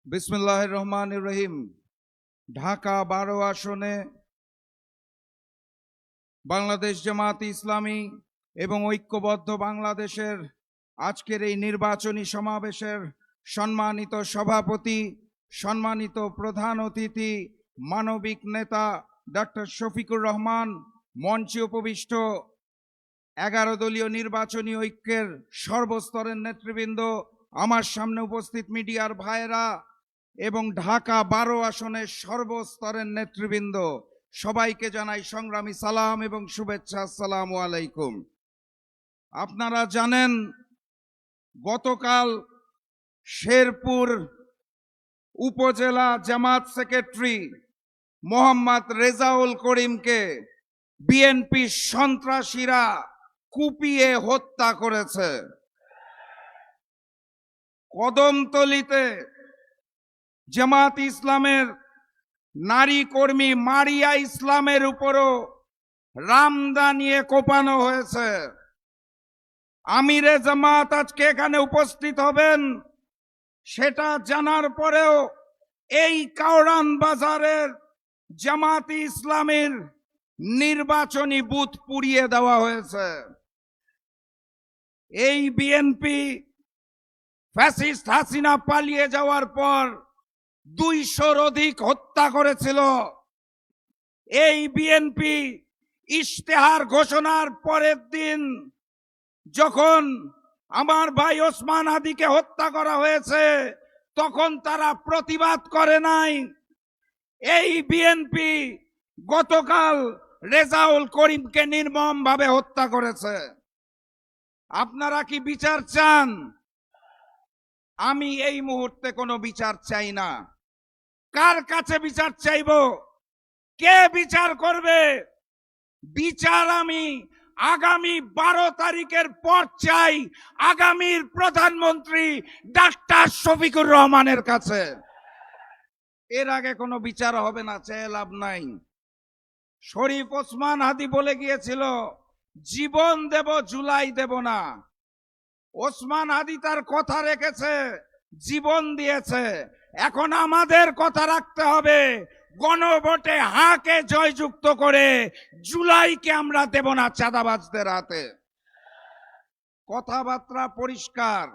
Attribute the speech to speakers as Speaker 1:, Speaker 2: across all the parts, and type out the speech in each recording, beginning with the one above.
Speaker 1: বিসমিল্লাহির রহমানির রহিম। ঢাকা 12 আসনে বাংলাদেশ জামায়াতে ইসলামী এবং ঐক্যবদ্ধ বাংলাদেশের আজকের এই নির্বাচনী সমাবেশের সম্মানিত সভাপতি, সম্মানিত প্রধান অতিথি, মানবিক নেতা ডক্টর শফিকুর রহমান, মঞ্চে উপবিষ্ট 11 দলীয় নির্বাচনী ঐক্যের সর্বস্তরের নেতৃবৃন্দ, আমার সামনে উপস্থিত মিডিয়ার ভাইয়েরা এবং ঢাকা 12 আসনের সর্বস্তরের নেতৃবৃন্দ, সবাইকে জানাই সংগ্রামী সালাম এবং শুভেচ্ছা। আসসালামু আলাইকুম। আপনারা জানেন, গতকাল শেরপুর উপজেলা জামাত সেক্রেটারি মোহাম্মদ রেজাউল করিমকে বিএনপি সন্ত্রাসীরা কুপিয়ে হত্যা করেছে। কদমতলীতে জামাত ইসলামের নারী কর্মী মারিয়া ইসলামের উপরও রামদা নিয়ে কোপানো হয়েছে। আমিরে জামাত আজকে এখানে উপস্থিত হবেন সেটা জানার পরেও এই কাওরান বাজারের জামাত ইসলামের নির্বাচনী বুথ পুড়িয়ে দেওয়া হয়েছে। এই বিএনপি ফ্যাসিস্ট হাসিনা পালিয়ে যাওয়ার পর 200-র অধিক হত্যা করেছিল। এই বিএনপি ইশতেহার ঘোষণার পরের দিন যখন আমার ভাই ওসমান হাদিকে হত্যা করা হয়েছে, তখন তারা প্রতিবাদ করে নাই। এই বিএনপি গতকাল রেজাউল করিমকে নির্মমভাবে হত্যা করেছে। আপনারা কি বিচার চান? আমি এই মুহূর্তে কোনো বিচার চাই না। কার কাছে বিচার চাইব? কে বিচার করবে? বিচার আমি আগামী 12 তারিখের পর চাই আগামীর প্রধানমন্ত্রী ডাক্তার শফিকুর রহমানের কাছে। এর আগে কোনো বিচার হবে না, চেয়ে লাভ নাই। শরীফ ওসমান হাদি বলে গিয়েছিল, জীবন দেব, জুলাই দেব না। ওসমান হাদি তার কথা রেখেছে, জীবন দিয়েছে। এখন আমাদের কথা রাখতে হবে, গণভোটে হাকে জয়যুক্ত করে জুলাইকে আমরা দেব না চাঁদাবাজদের হাতে। কথাবার্তা পরিষ্কার।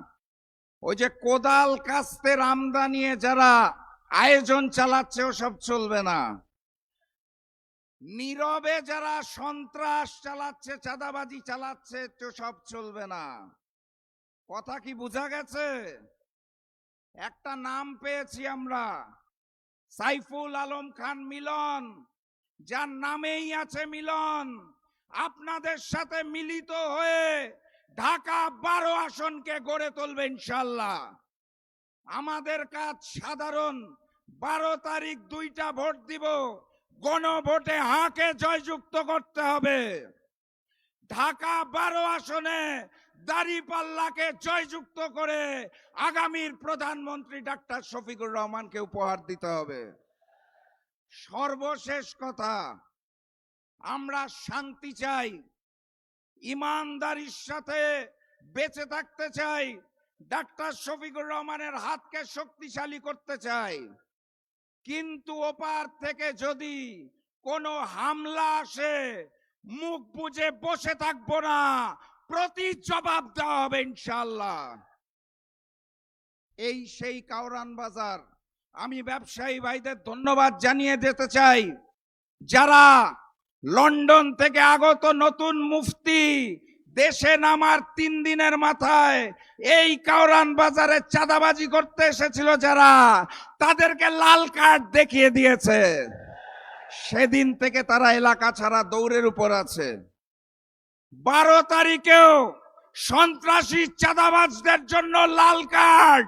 Speaker 1: ওই যে কোদাল কাস্তে রামদা নিয়ে যারা আয়োজন চালাচ্ছে, ওসব চলবে না। নীরবে যারা সন্ত্রাস চালাচ্ছে, চাঁদাবাজি চালাচ্ছে, তো সব চলবে না। কথা কি বোঝা গেছে? একটা নাম পেয়েছি আমরা, সাইফুল আলম খান মিলন, যার নামেই আছে মিলন। আপনাদের সাথে মিলিত হয়ে ঢাকা 12 আসনকে গড়ে তুলবে ইনশাআল্লাহ। আমাদের কাজ সাধারণ, 12 তারিখ 2টা ভোট দিব, গণভোটে হাকে জয়যুক্ত করতে হবে। ঢাকা 12 আসনে দাঁড়িপাল্লাকে জয়যুক্ত করে আগামীর প্রধানমন্ত্রী ডাক্তার শফিকুর রহমানকে উপহার দিতে হবে। সর্বশেষ কথা, আমরা শান্তি চাই, ইমানদারির সাথে বেঁচে থাকতে চাই, ডাক্তার শফিকুর রহমানের হাতকে শক্তিশালী করতে চাই। কিন্তু ওপার থেকে যদি কোনো হামলা আসে, মুখ বুজে বসে থাকবো না, প্রতি জবাব দেওয়া হবে ইনশাআল্লাহ। এই সেই কাওরান বাজার। আমি ব্যবসায়ী ভাইদের ধন্যবাদ জানিয়ে যেতে চাই, যারা লন্ডন থেকে আগত নতুন মুফতি দেশে নামার 3 দিনের মাথায় এই কাওরান বাজারে চাঁদাবাজি করতে এসেছিল, যারা তাদেরকে লাল কার্ড দেখিয়ে দিয়েছে। সেদিন থেকে তারা এলাকা ছাড়া দৌড়ের উপর আছে। 12 তারিখেও সন্ত্রাসী চাঁদাবাজদের জন্য লাল কার্ড।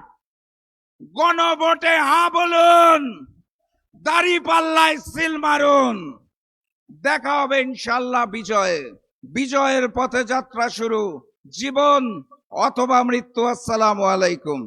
Speaker 1: গণভোটে হা বলুন, দাঁড়িপাল্লায় সিল মারুন। দেখা হবে ইনশাআল্লাহ বিজয়ে। বিজয়ের পথে যাত্রা শুরু, জীবন অথবা মৃত্যু। আসসালামু আলাইকুম।